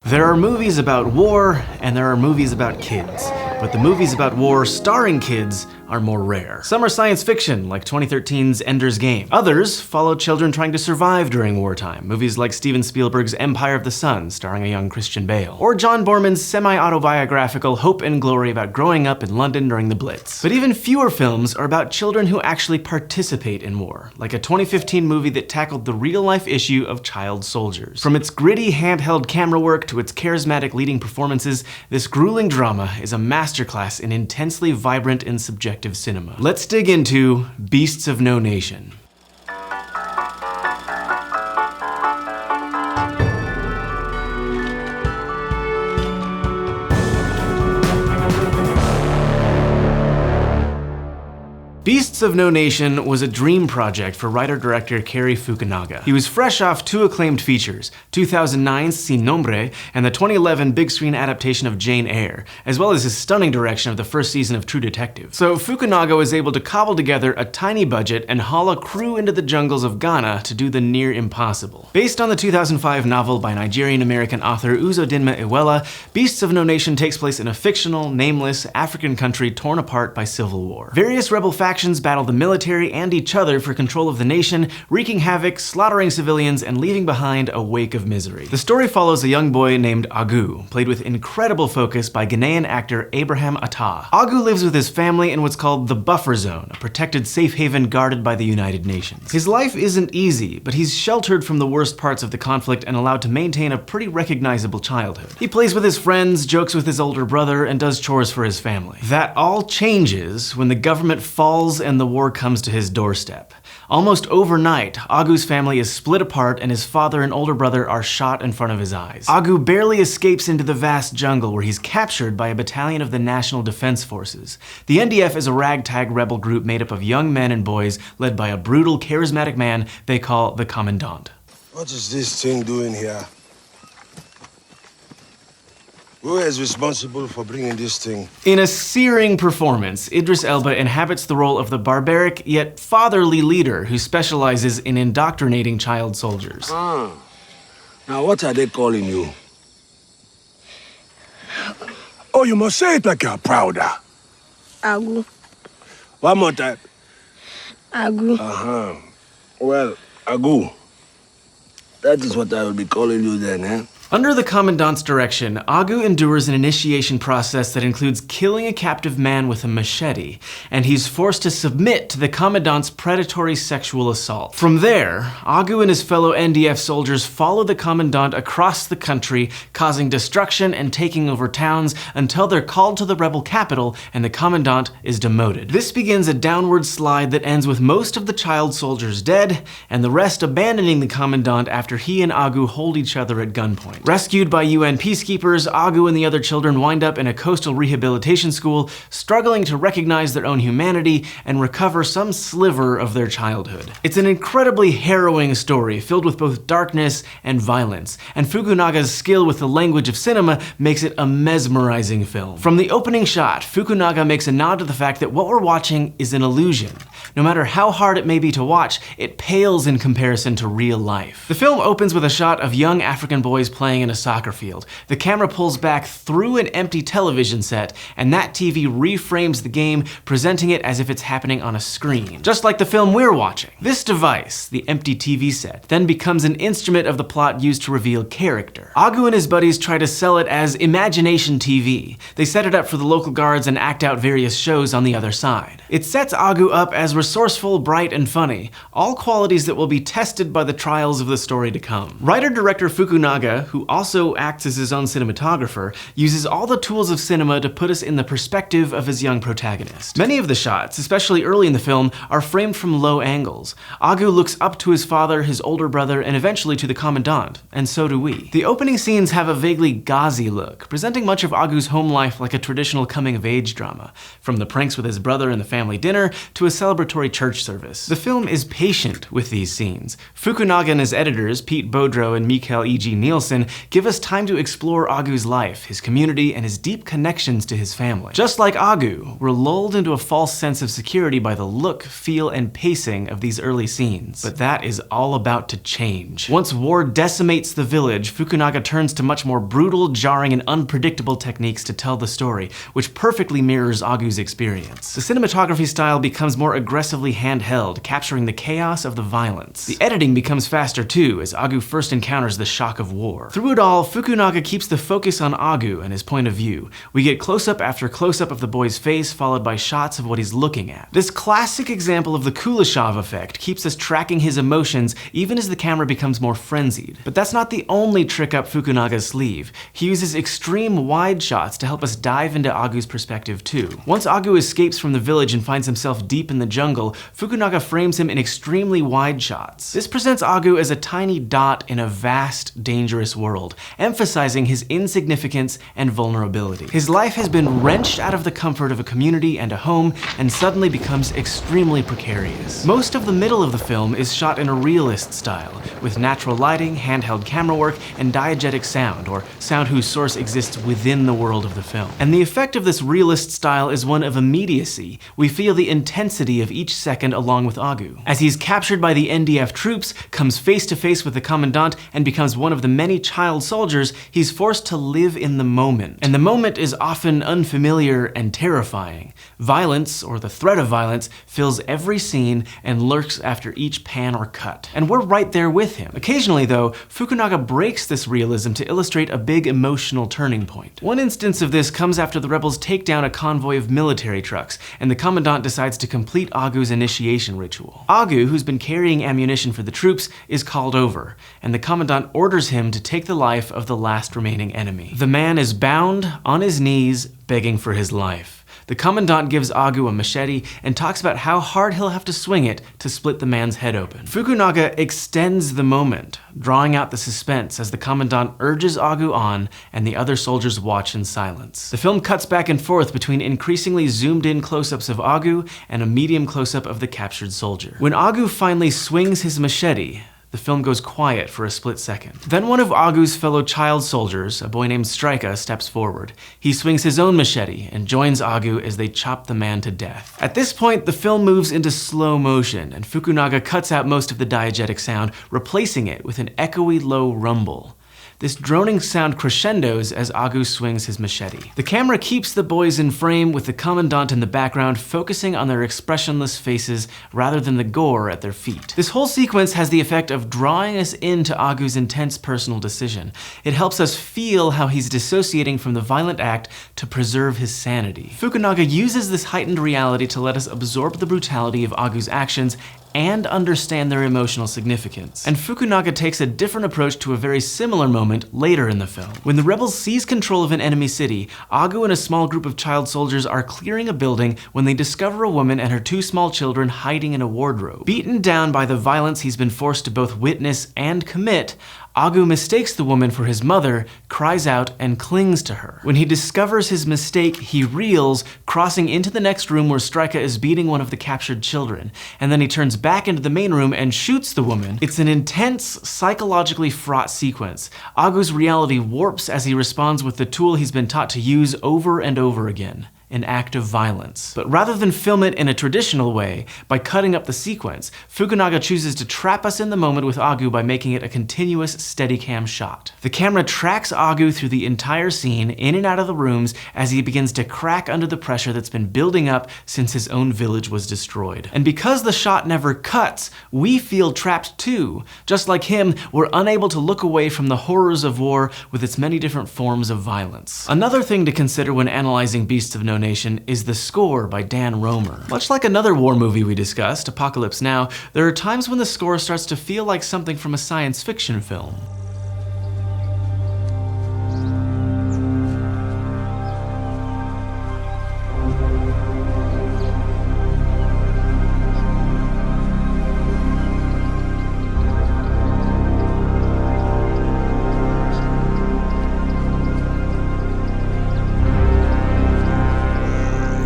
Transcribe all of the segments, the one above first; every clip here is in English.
There are movies about war, and there are movies about kids. But the movies about war starring kids are more rare. Some are science fiction, like 2013's Ender's Game. Others follow children trying to survive during wartime. Movies like Steven Spielberg's Empire of the Sun, starring a young Christian Bale. Or John Borman's semi-autobiographical Hope and Glory about growing up in London during the Blitz. But even fewer films are about children who actually participate in war, like a 2015 movie that tackled the real-life issue of child soldiers. From its gritty handheld camera work to its charismatic leading performances, this grueling drama is a masterclass in intensely vibrant and subjective cinema. Let's dig into Beasts of No Nation. Beasts of No Nation was a dream project for writer-director Cary Fukunaga. He was fresh off two acclaimed features, 2009's Sin Nombre and the 2011 big screen adaptation of Jane Eyre, as well as his stunning direction of the first season of True Detective. So Fukunaga was able to cobble together a tiny budget and haul a crew into the jungles of Ghana to do the near impossible. Based on the 2005 novel by Nigerian-American author Uzodinma Iweala, Beasts of No Nation takes place in a fictional, nameless, African country torn apart by civil war. Various rebel factions battle the military and each other for control of the nation, wreaking havoc, slaughtering civilians, and leaving behind a wake of misery. The story follows a young boy named Agu, played with incredible focus by Ghanaian actor Abraham Attah. Agu lives with his family in what's called the Buffer Zone, a protected safe haven guarded by the United Nations. His life isn't easy, but he's sheltered from the worst parts of the conflict and allowed to maintain a pretty recognizable childhood. He plays with his friends, jokes with his older brother, and does chores for his family. That all changes when the government falls and the war comes to his doorstep. Almost overnight, Agu's family is split apart and his father and older brother are shot in front of his eyes. Agu barely escapes into the vast jungle where he's captured by a battalion of the National Defense Forces. The NDF is a ragtag rebel group made up of young men and boys led by a brutal, charismatic man they call the Commandant. What is this thing doing here? Who is responsible for bringing this thing? In a searing performance, Idris Elba inhabits the role of the barbaric yet fatherly leader who specializes in indoctrinating child soldiers. Ah. Now what are they calling you? Oh, you must say it like you're prouder. Agu. One more time. Agu. Uh-huh. Well, Agu. That is what I will be calling you then, eh? Under the Commandant's direction, Agu endures an initiation process that includes killing a captive man with a machete, and he's forced to submit to the Commandant's predatory sexual assault. From there, Agu and his fellow NDF soldiers follow the Commandant across the country, causing destruction and taking over towns until they're called to the rebel capital and the Commandant is demoted. This begins a downward slide that ends with most of the child soldiers dead, and the rest abandoning the Commandant after he and Agu hold each other at gunpoint. Rescued by UN peacekeepers, Agu and the other children wind up in a coastal rehabilitation school, struggling to recognize their own humanity and recover some sliver of their childhood. It's an incredibly harrowing story filled with both darkness and violence, and Fukunaga's skill with the language of cinema makes it a mesmerizing film. From the opening shot, Fukunaga makes a nod to the fact that what we're watching is an illusion. No matter how hard it may be to watch, it pales in comparison to real life. The film opens with a shot of young African boys playing in a soccer field. The camera pulls back through an empty television set, and that TV reframes the game, presenting it as if it's happening on a screen, just like the film we're watching. This device, the empty TV set, then becomes an instrument of the plot used to reveal character. Agu and his buddies try to sell it as imagination TV. They set it up for the local guards and act out various shows on the other side. It sets Agu up as resourceful, bright, and funny, all qualities that will be tested by the trials of the story to come. Writer-director Fukunaga, who also acts as his own cinematographer, uses all the tools of cinema to put us in the perspective of his young protagonist. Many of the shots, especially early in the film, are framed from low angles. Agu looks up to his father, his older brother, and eventually to the Commandant, and so do we. The opening scenes have a vaguely gauzy look, presenting much of Agu's home life like a traditional coming-of-age drama, from the pranks with his brother and the family dinner to a celebratory church service. The film is patient with these scenes. Fukunaga and his editors, Pete Bodrow and Mikael E.G. Nielsen, give us time to explore Agu's life, his community, and his deep connections to his family. Just like Agu, we're lulled into a false sense of security by the look, feel, and pacing of these early scenes. But that is all about to change. Once war decimates the village, Fukunaga turns to much more brutal, jarring, and unpredictable techniques to tell the story, which perfectly mirrors Agu's experience. The cinematography style becomes more aggressively handheld, capturing the chaos of the violence. The editing becomes faster too, as Agu first encounters the shock of war. Through it all, Fukunaga keeps the focus on Agu and his point of view. We get close-up after close-up of the boy's face, followed by shots of what he's looking at. This classic example of the Kuleshov effect keeps us tracking his emotions even as the camera becomes more frenzied. But that's not the only trick up Fukunaga's sleeve. He uses extreme wide shots to help us dive into Agu's perspective too. Once Agu escapes from the village and finds himself deep in the jungle, Fukunaga frames him in extremely wide shots. This presents Agu as a tiny dot in a vast, dangerous world, emphasizing his insignificance and vulnerability. His life has been wrenched out of the comfort of a community and a home, and suddenly becomes extremely precarious. Most of the middle of the film is shot in a realist style, with natural lighting, handheld camera work, and diegetic sound, or sound whose source exists within the world of the film. And the effect of this realist style is one of immediacy. We feel the intensity of each second along with Agu. As he's captured by the NDF troops, comes face to face with the commandant, and becomes one of the many child soldiers, he's forced to live in the moment. And the moment is often unfamiliar and terrifying. Violence, or the threat of violence, fills every scene and lurks after each pan or cut. And we're right there with him. Occasionally, though, Fukunaga breaks this realism to illustrate a big emotional turning point. One instance of this comes after the rebels take down a convoy of military trucks, and the commandant decides to complete Agu's initiation ritual. Agu, who's been carrying ammunition for the troops, is called over, and the commandant orders him to take the life of the last remaining enemy. The man is bound, on his knees, begging for his life. The commandant gives Agu a machete and talks about how hard he'll have to swing it to split the man's head open. Fukunaga extends the moment, drawing out the suspense as the commandant urges Agu on and the other soldiers watch in silence. The film cuts back and forth between increasingly zoomed-in close-ups of Agu and a medium close-up of the captured soldier. When Agu finally swings his machete, the film goes quiet for a split second. Then one of Agu's fellow child soldiers, a boy named Strika, steps forward. He swings his own machete and joins Agu as they chop the man to death. At this point, the film moves into slow motion, and Fukunaga cuts out most of the diegetic sound, replacing it with an echoey low rumble. This droning sound crescendos as Agu swings his machete. The camera keeps the boys in frame, with the commandant in the background focusing on their expressionless faces rather than the gore at their feet. This whole sequence has the effect of drawing us into Agu's intense personal decision. It helps us feel how he's dissociating from the violent act to preserve his sanity. Fukunaga uses this heightened reality to let us absorb the brutality of Agu's actions and understand their emotional significance. And Fukunaga takes a different approach to a very similar moment later in the film. When the rebels seize control of an enemy city, Agu and a small group of child soldiers are clearing a building when they discover a woman and her two small children hiding in a wardrobe. Beaten down by the violence he's been forced to both witness and commit, Agu mistakes the woman for his mother, cries out, and clings to her. When he discovers his mistake, he reels, crossing into the next room where Strika is beating one of the captured children, and then he turns back into the main room and shoots the woman. It's an intense, psychologically fraught sequence. Agu's reality warps as he responds with the tool he's been taught to use over and over again: an act of violence. But rather than film it in a traditional way, by cutting up the sequence, Fukunaga chooses to trap us in the moment with Agu by making it a continuous Steadicam shot. The camera tracks Agu through the entire scene, in and out of the rooms, as he begins to crack under the pressure that's been building up since his own village was destroyed. And because the shot never cuts, we feel trapped too. Just like him, we're unable to look away from the horrors of war with its many different forms of violence. Another thing to consider when analyzing Beasts of No Nation is the score by Dan Romer. Much like another war movie we discussed, Apocalypse Now, there are times when the score starts to feel like something from a science fiction film.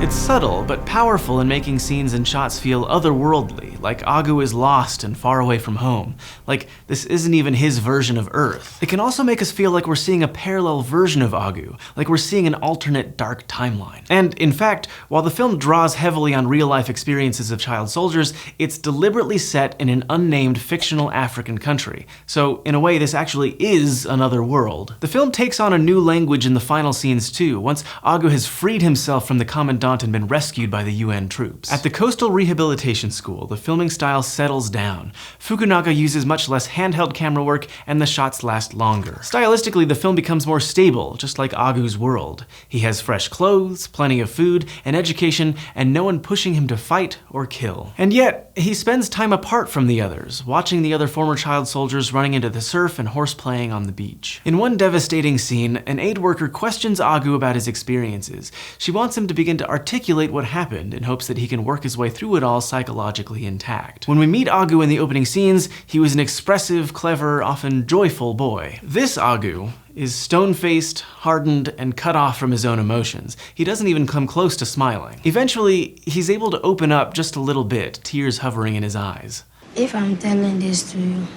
It's subtle, but powerful in making scenes and shots feel otherworldly, like Agu is lost and far away from home, like this isn't even his version of Earth. It can also make us feel like we're seeing a parallel version of Agu, like we're seeing an alternate dark timeline. And in fact, while the film draws heavily on real-life experiences of child soldiers, it's deliberately set in an unnamed fictional African country. So in a way, this actually is another world. The film takes on a new language in the final scenes too, once Agu has freed himself from the Commandant and been rescued by the UN troops. At the Coastal Rehabilitation School, the filming style settles down. Fukunaga uses much less handheld camera work, and the shots last longer. Stylistically, the film becomes more stable, just like Agu's world. He has fresh clothes, plenty of food, an education, and no one pushing him to fight or kill. And yet, he spends time apart from the others, watching the other former child soldiers running into the surf and horseplaying on the beach. In one devastating scene, an aid worker questions Agu about his experiences. She wants him to begin to articulate what happened in hopes that he can work his way through it all psychologically intact. When we meet Agu in the opening scenes, he was an expressive, clever, often joyful boy. This Agu is stone-faced, hardened, and cut off from his own emotions. He doesn't even come close to smiling. Eventually, he's able to open up just a little bit, tears hovering in his eyes. If I'm telling this to you,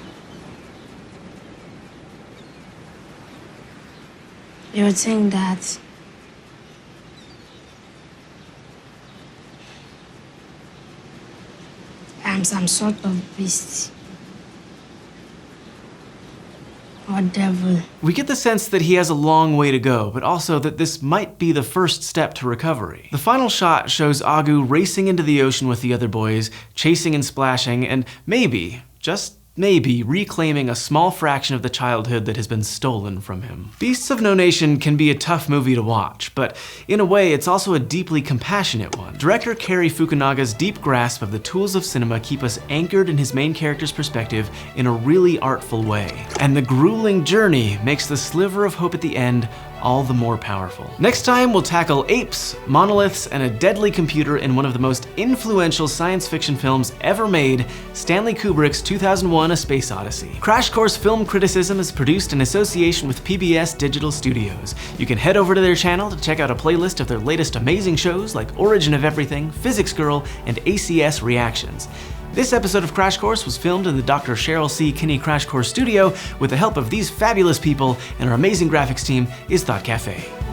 you would think that I'm some sort of beast or devil. We get the sense that he has a long way to go, but also that this might be the first step to recovery. The final shot shows Agu racing into the ocean with the other boys, chasing and splashing, and maybe, just maybe, reclaiming a small fraction of the childhood that has been stolen from him. Beasts of No Nation can be a tough movie to watch, but in a way it's also a deeply compassionate one. Director Cary Fukunaga's deep grasp of the tools of cinema keep us anchored in his main character's perspective in a really artful way. And the grueling journey makes the sliver of hope at the end all the more powerful. Next time, we'll tackle apes, monoliths, and a deadly computer in one of the most influential science fiction films ever made, Stanley Kubrick's 2001: A Space Odyssey. Crash Course Film Criticism is produced in association with PBS Digital Studios. You can head over to their channel to check out a playlist of their latest amazing shows like Origin of Everything, Physics Girl, and ACS Reactions. This episode of Crash Course was filmed in the Dr. Cheryl C. Kinney Crash Course studio with the help of these fabulous people, and our amazing graphics team is Thought Cafe.